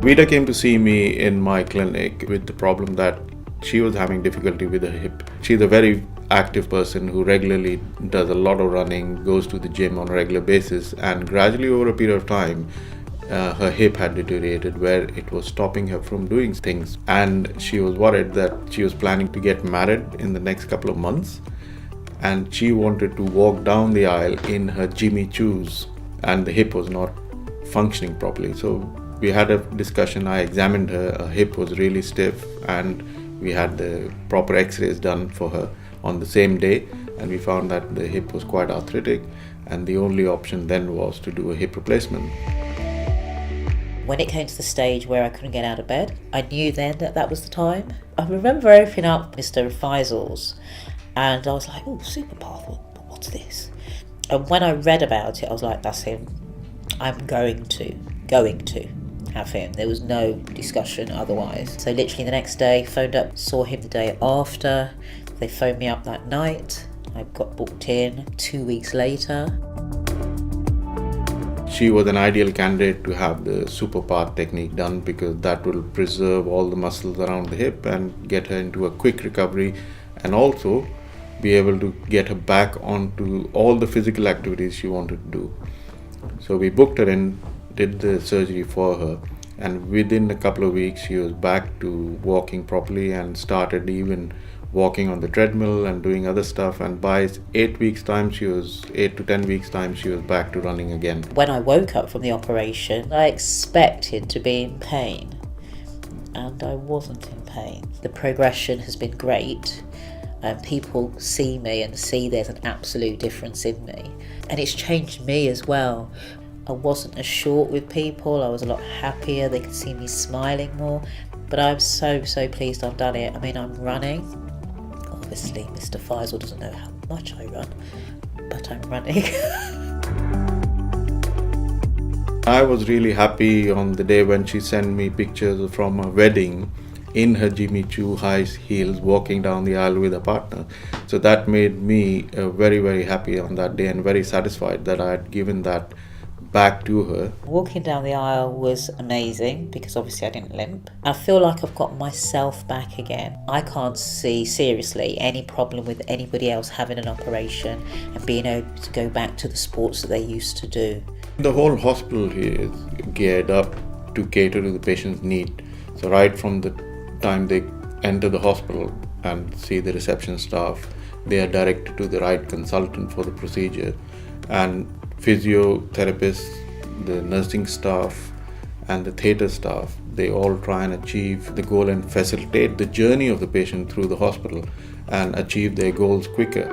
Vida came to see me in my clinic with the problem that she was having difficulty with her hip. She's a very active person who regularly does a lot of running, goes to the gym on a regular basis, and gradually over a period of time, her hip had deteriorated where it was stopping her from doing things. And she was worried that she was planning to get married in the next couple of months, and she wanted to walk down the aisle in her Jimmy shoes, and the hip was not functioning properly. So we had a discussion. I examined her hip was really stiff, and we had the proper x-rays done for her on the same day, and we found that the hip was quite arthritic, and the only option then was to do a hip replacement. When it came to the stage where I couldn't get out of bed, I knew then that that was the time. I remember opening up Mr. Faisal's and I was like, oh, Superpath, what's this? And when I read about it, I was like, that's him. I'm going to have him. There was no discussion otherwise. So literally the next day, phoned up, saw him the day after. They phoned me up that night. I got booked in 2 weeks later. She was an ideal candidate to have the Superpath technique done because that will preserve all the muscles around the hip and get her into a quick recovery, and also be able to get her back onto all the physical activities she wanted to do. So we booked her in, did the surgery for her, and within a couple of weeks she was back to walking properly and started even walking on the treadmill and doing other stuff, and by 8 to 10 weeks time she was back to running again. When I woke up from the operation, I expected to be in pain, and I wasn't in pain. The progression has been great, and people see me and see there's an absolute difference in me, and it's changed me as well. I wasn't as short with people, I was a lot happier, they could see me smiling more, but I'm so pleased I've done it. I mean, I'm running. Obviously, Mr. Faisal doesn't know how much I run, but I'm running. I was really happy on the day when she sent me pictures from her wedding in her Jimmy Choo high heels walking down the aisle with a partner. So that made me very happy on that day and very satisfied that I had given that back to her. Walking down the aisle was amazing because obviously I didn't limp. I feel like I've got myself back again. I can't see seriously any problem with anybody else having an operation and being able to go back to the sports that they used to do. The whole hospital here is geared up to cater to the patient's need. So right from the time they enter the hospital and see the reception staff, they are directed to the right consultant for the procedure, and physiotherapists, the nursing staff and the theatre staff, they all try and achieve the goal and facilitate the journey of the patient through the hospital and achieve their goals quicker.